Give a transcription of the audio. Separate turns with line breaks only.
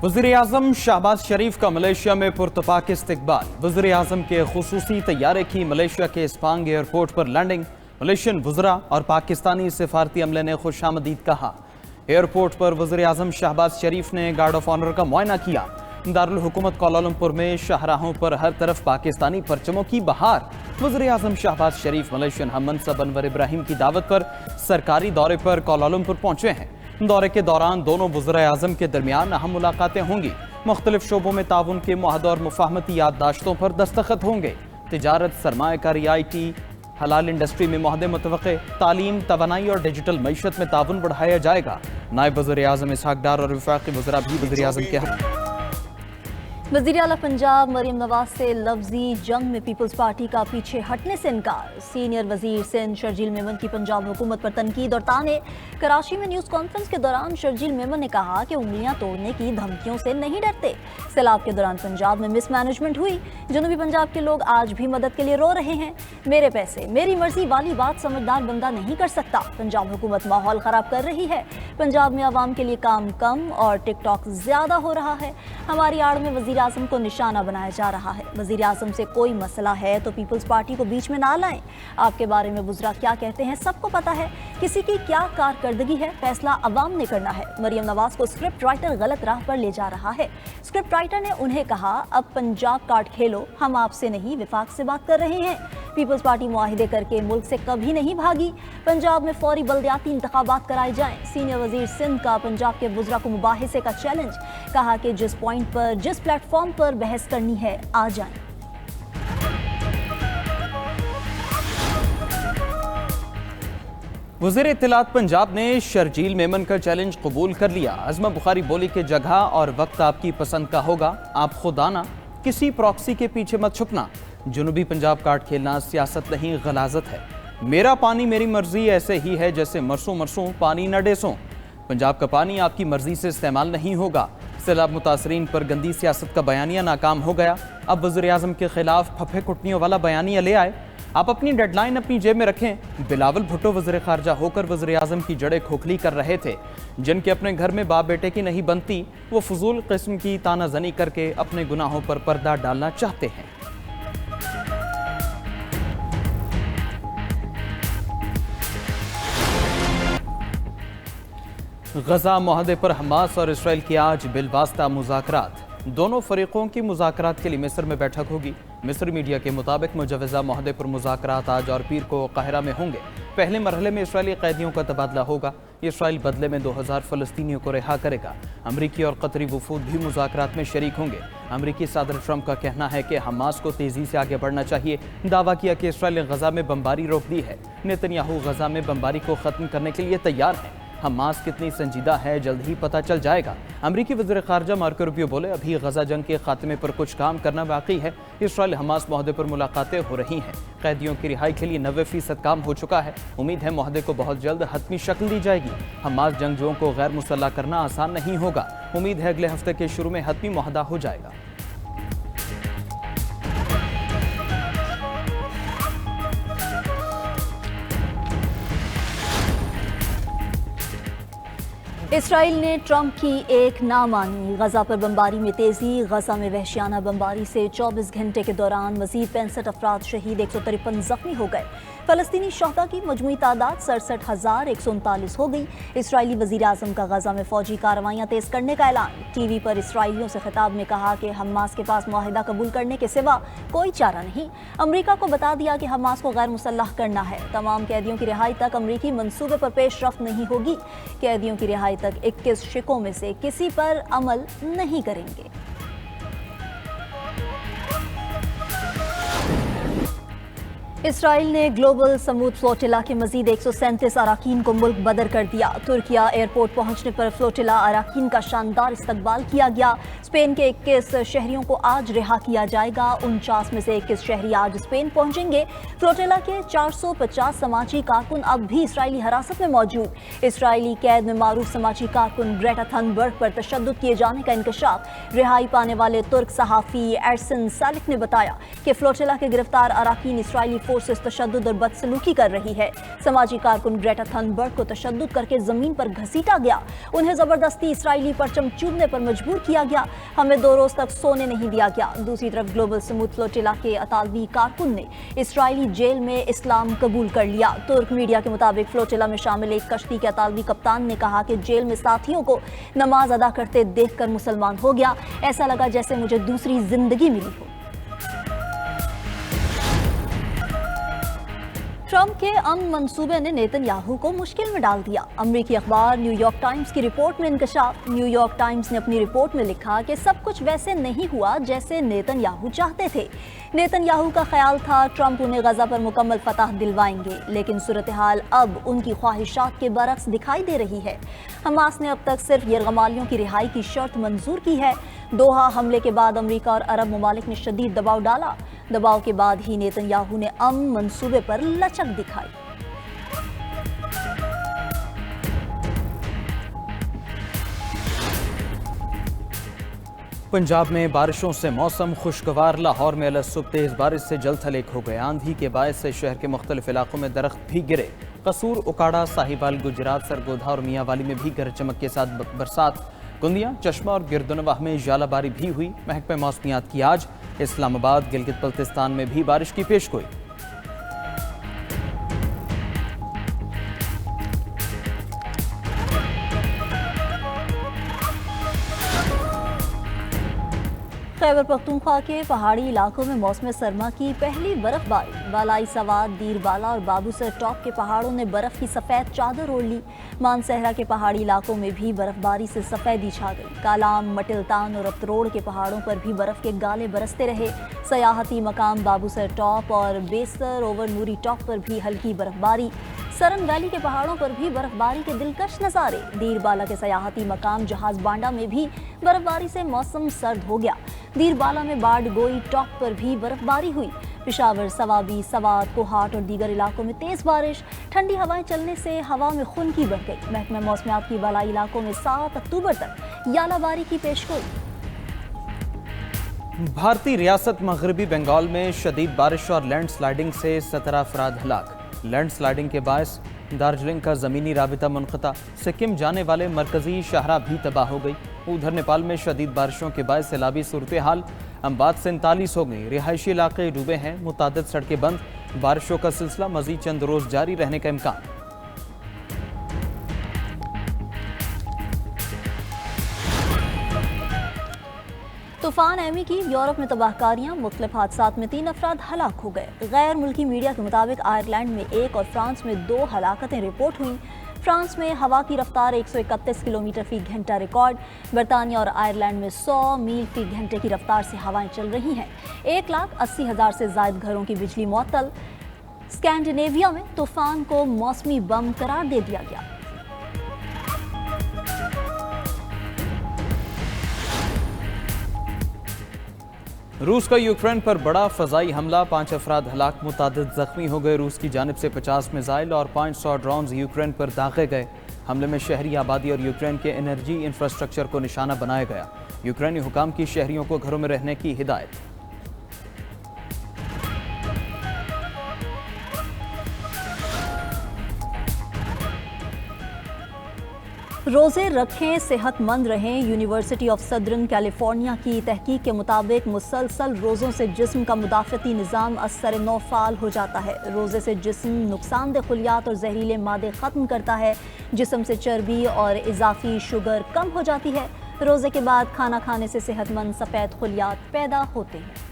वज़ीर-ए-आज़म शहबाज शरीफ का मलेशिया में पुरतपाक इस्तकबाल। वज़ीर-ए-आज़म के खुसूसी तैयारे की मलेशिया के स्पांग एयरपोर्ट पर लैंडिंग। मलेशियन वज़रा और पाकिस्तानी सिफारती अमले ने खुशामदीद कहा। एयरपोर्ट पर वज़ीर-ए-आज़म शहबाज शरीफ ने गार्ड ऑफ ऑनर का मुआयना किया। दारुल हुकूमत कोलालमपुर में शाहराहों पर हर तरफ पाकिस्तानी परचमों की बहार। वज़ीर-ए-आज़म शहबाज शरीफ मलेशियन हम मनसब अनवर इब्राहिम की दावत पर सरकारी दौरे पर कोलालमपुर पहुंचे हैं। दौरे के दौरान दोनों वज़ीर-ए-आज़म के दरमियान अहम मुलाकातें होंगी। मुख्तलिफ शोबों में ताउन के मुआहदों और मुफाहमती याददाश्तों पर दस्तखत होंगे। तिजारत, सरमायाकारी, IT, हलाल इंडस्ट्री में मुआहदे मुतवक्के। तालीम, तवानाई और डिजिटल मईशत में ताउन बढ़ाया जाएगा। नायब वज़ीर-ए-आज़म इसहाक डार और वफाकी वज़रा भी वज़ीर-ए-आज़म के
वज़ीर आला पंजाब मरियम नवाज से लफ्जी जंग में पीपल्स पार्टी का पीछे हटने से इनकार। सीनियर वजीर सिंध शर्जील मेमन की पंजाब हुकूमत पर तनकीद और ताने। कराची में न्यूज़ कॉन्फ्रेंस के दौरान शर्जील मेमन ने कहा कि उंगलियां तोड़ने की धमकियों से नहीं डरते। सैलाब के दौरान पंजाब में मिसमैनेजमेंट हुई। जनूबी पंजाब के लोग आज भी मदद के लिए रो रहे हैं। मेरे पैसे मेरी मर्जी वाली बात समझदार बंदा नहीं कर सकता। पंजाब हुकूमत माहौल खराब कर रही है। पंजाब में आवाम के लिए काम कम और टिकटॉक ज्यादा हो रहा है। हमारी आड़ में वज़ीर आज़म को निशाना बनाया जा रहा है। वज़ीर आज़म से कोई मसला है तो पीपल्स पार्टी को बीच में ना लाएं। आपके बारे में वज़रा क्या कहते हैं सबको पता है। किसी की क्या कारकर्दगी है फैसला अवाम ने करना है। मरियम नवाज को स्क्रिप्ट राइटर गलत राह पर ले जा रहा है। स्क्रिप्ट राइटर ने उन्हें कहा अब पंजाब कार्ड खेलो, हम आपसे नहीं विफाक से बात कर रहे हैं। पीपल्स पार्टी मुआहिदे करके मुल्क से कभी नहीं भागी। पंजाब में फौरी बल्दियाती इंतखाबात कराए जाएं। सीनियर वजीर सिंध का पंजाब के वज़रा को मुबाहिसे का चैलेंज। कहा कि जिस पॉइंट पर जिस प्लेटफॉर्म पर बहस करनी है आ जाएं।
वज़ीर इत्तलात पंजाब ने शर्जील मेमन का चैलेंज कबूल कर लिया। अज़मा बुखारी बोली कि जगह और वक्त आपकी पसंद का होगा, आप खुद आना, किसी प्रॉक्सी के पीछे मत छुपना। जनूबी पंजाब कार्ड खेलना सियासत नहीं गलाजत है। मेरा पानी मेरी मर्जी ऐसे ही है जैसे मरसों मरसों पानी न डेसों। पंजाब का पानी आपकी मर्जी से इस्तेमाल नहीं होगा। सैलाब मुतासरीन पर गंदी सियासत का बयानिया नाकाम हो गया। अब वज़ीर-ए-आज़म के खिलाफ फफे कुटनियों वाला बयानिया ले आए। आप अपनी डेडलाइन अपनी जेब में रखें। बिलावल भुट्टो वज़ीर ख़ारजा होकर वज़ीर-ए-आज़म की जड़ें खोखली कर रहे थे। जिनके अपने घर में बाप बेटे की नहीं बनती, वो फजूल किस्म की तानाजनी करके अपने गुनाहों पर पर्दा डालना चाहते हैं। गजा मुआहदे पर हमास और इसराइल की आज बिलवास्ता मुज़ाकरात। दोनों फरीकों की मुज़ाकरात के लिए मिस्र में बैठक होगी। मिस्री मीडिया के मुताबिक मुजवज़ा मुआहदे पर मुज़ाकरात आज और पीर को काहिरा में होंगे। पहले मरहले में इसराइली कैदियों का तबादला होगा। इसराइल बदले में 2000 फ़लस्तीनियों को रिहा करेगा। अमरीकी और कतरी वफूद भी मुज़ाकरात में शरीक होंगे। अमरीकी सदर ट्रंप का कहना है कि हमास को तेज़ी से आगे बढ़ना चाहिए। दावा किया कि इसराइल ने गजा में बमबारी रोक दी है। नेतन्याहू गजा में बमबारी को ख़त्म करने के लिए तैयार है। हमास कितनी संजीदा है जल्द ही पता चल जाएगा। अमरीकी वज़ीर ख़ारजा मार्को रूबियो बोले अभी गजा जंग के खात्मे पर कुछ काम करना बाकी है। इसराइल हमास मुआहदे पर मुलाकातें हो रही हैं। कैदियों की रिहाई के लिए 90% काम हो चुका है। उम्मीद है मुआहदे को बहुत जल्द हतमी शक्ल दी जाएगी। हमास जंगजुओं को गैर मुसल्लह करना आसान नहीं होगा। उम्मीद है अगले हफ्ते के शुरू में हतमी मुआहदा हो जाएगा।
इसराइल ने ट्रंप की एक ना मानी। गजा पर बमबारी में तेजी। गजा में वहशियाना बमबारी से 24 घंटे के दौरान मजीद 65 अफराद शहीद, 153 जख्मी हो गए। फलस्तीनी शहदा की मजमूई तादाद 67,139 हो गई। इसराइली वज़ीर आज़म का गजा में फौजी कार्रवाइयाँ तेज करने का ऐलान। टीवी पर इसराइलियों से खिताब में कहा कि हमास के पास मुआहिदा कबूल करने के सिवा कोई चारा नहीं। अमरीका को बता दिया कि हमास को गैर मुसल्लह करना है। तमाम कैदियों की रिहाई तक अमरीकी मंसूबे पर पेशरफ्त नहीं होगी। कैदियों की रिहाई तक 21 शिकों में से किसी पर अमल नहीं करेंगे। इसराइल ने ग्लोबल समूद फ्लोटिला के मजीद 137 अराकीन को मुल्क बदर कर दिया। तुर्किया एयरपोर्ट पहुंचने पर फ्लोटिला अराकीन का शानदार इस्तकबाल किया गया। स्पेन के 21 शहरियों को आज रिहा किया जाएगा। 49 में से 21 शहरी आज स्पेन पहुंचेंगे। फ्लोटिला के 450 समाजी कारकुन अब भी इसराइली हिरासत में मौजूद। इसराइली कैद में मारूफ समाजी कारकुन ग्रेटा थनबर्ग पर तशद्दुद किए जाने का इंकशाफ। रिहाई पाने वाले तुर्क सहाफ़ी एरसन सालिक ने बताया कि फ्लोटिला के गिरफ्तार अराकीन इसराइली फोर्सेस तशद्दुद और बदसलूकी कर रही है। समाजी कारकुन ग्रेटा थनबर्ग को तशद्दुद करके ज़मीन पर घसीटा गया। उन्हें ज़बरदस्ती इसराइली परचम चूमने पर मजबूर किया गया। हमें 2 रोज़ तक सोने नहीं दिया गया। दूसरी तरफ ग्लोबल स्मूथ फ्लोटिला के अतालवी कारकुन ने इसराइली जेल में इस्लाम कबूल कर लिया। तुर्क मीडिया के मुताबिक फ्लोटिला में शामिल एक कश्ती के अतालवी कप्तान ने कहा कि जेल में साथियों को नमाज अदा करते देखकर मुसलमान हो गया। ऐसा लगा जैसे मुझे दूसरी जिंदगी मिली हो। ट्रंप के अमन मंसूबे ने नेतन्याहू को मुश्किल में डाल दिया। अमेरिकी अखबार न्यूयॉर्क टाइम्स की रिपोर्ट में इंकशाफ। न्यूयॉर्क टाइम्स ने अपनी रिपोर्ट में लिखा कि सब कुछ वैसे नहीं हुआ जैसे नेतन्याहू चाहते थे। नेतन्याहू का ख्याल था ट्रंप उन्हें गजा पर मुकम्मल फतह दिलवाएंगे, लेकिन सूरत हाल अब उनकी ख्वाहिशात के बरक्स दिखाई दे रही है। हमास ने अब तक सिर्फ यरगमालियों की रिहाई की शर्त मंजूर की है। दोहा हमले के बाद अमेरिका और अरब ममालिक ने शदीद दबाव डाला। दबाव के बाद ही नेतन्याहू ने अमन मंसूबे पर लचक दिखाई।
पंजाब में बारिशों से मौसम खुशगवार। लाहौर में अलसुबह तेज बारिश से जल थलेक हो गए। आंधी के बायस से शहर के मुख्तलिफ इलाकों में दरख्त भी गिरे। कसूर, उकाड़ा, साहिवाल, गुजरात, सरगोधा और मियांवाली में भी गरज चमक के साथ बरसात। कुंदिया, चश्मा और गिरदनवाह में जालाबारी भी हुई। महकमे मौसमियात की आज। इस्लामाबाद, गिलगित बल्तिस्तान में भी बारिश की पेशगोई।
खैबर पख्तूनख्वा के पहाड़ी इलाकों में मौसम सरमा की पहली बर्फबारी। बालाई सवात, दीरबाला और बाबूसर टॉप के पहाड़ों ने बर्फ की सफ़ेद चादर ओढ़ ली। मानसहरा के पहाड़ी इलाकों में भी बर्फबारी से सफ़ेदी छा गई। कालाम, मटिलतान और अतरोड़ के पहाड़ों पर भी बर्फ के गाले बरसते रहे। सयाहती मकाम बाबूसर टॉप और बेसर ओवर नूरी टॉप पर भी हल्की बर्फबारी। सरन वैली के पहाड़ों पर भी बर्फबारी के दिलकश नज़ारे। दीरबाला के सयाहती मकाम जहाज बांडा में भी बर्फबारी से मौसम सर्द हो गया। दीरबाला में बाड़गोई टॉप पर भी बर्फबारी हुई। पिशावर, सवाबी, सवात, कोहाट और दीगर इलाकों में तेज बारिश। ठंडी हवाएं चलने से हवा में खुनकी बढ़ गई। महकमा मौसमियात की बालाई इलाकों में 7 अक्टूबर तक यालाबारी की पेशगोई।
भारतीय रियासत मगरबी बंगाल में शदीद बारिश और लैंड स्लाइडिंग से 17 अफराद हलाक। लैंड स्लाइडिंग के बायस दार्जिलिंग का ज़मीनी राबिता मुनक़ता। सिक्किम जाने वाले मरकजी शाहरा भी तबाह हो गई। उधर नेपाल में शदीद बारिशों के बायस सैलाबी सूरत हाल। अम्बाद 47 हो गई। रिहायशी इलाके डूबे हैं। मुतादिद सड़कें बंद। बारिशों का सिलसिला मज़ीद चंद रोज़ जारी रहने का इम्कान।
तूफान एमी की यूरोप में तबाहकारियां। मुख्तलिफ हादसात में 3 अफराद हलाक हो गए। गैर मुल्की मीडिया के मुताबिक आयरलैंड में 1 और फ्रांस में 2 हलाकतें रिपोर्ट हुई। फ्रांस में हवा की रफ्तार 131 किलोमीटर फी घंटा रिकॉर्ड। बरतानिया और आयरलैंड में 100 मील फी घंटे की रफ्तार से हवाएं चल रही हैं। 1,80,000 से ज़ायद घरों की बिजली मुअत्तल। स्कैंडिनेविया में तूफान को मौसमी बम करार दे दिया गया।
रूस का यूक्रेन पर बड़ा फ़ज़ाई हमला। 5 अफराद हलाक, मुतादिद ज़ख्मी हो गए। रूस की जानिब से 50 मिसाइल और 500 ड्रोन्स यूक्रेन पर दागे गए। हमले में शहरी आबादी और यूक्रेन के एनर्जी इंफ्रास्ट्रक्चर को निशाना बनाया गया। यूक्रेनी हुकाम की शहरियों को घरों में रहने की हिदायत।
रोज़े रखें, सेहतमंद रहें। यूनिवर्सिटी ऑफ सदर्न कैलिफोर्निया की तहकीक के मुताबिक मुसलसल रोज़ों से जिस्म का मुदाफ़ती निज़ाम असर नौ फ़ाल हो जाता है। रोज़े से जिस्म नुकसानदेह खुलियात और जहरीले मादे ख़त्म करता है। जिस्म से चर्बी और इजाफी शुगर कम हो जाती है। रोज़े के बाद खाना खाने से सेहतमंद सफ़ेद खुलियात पैदा होते हैं।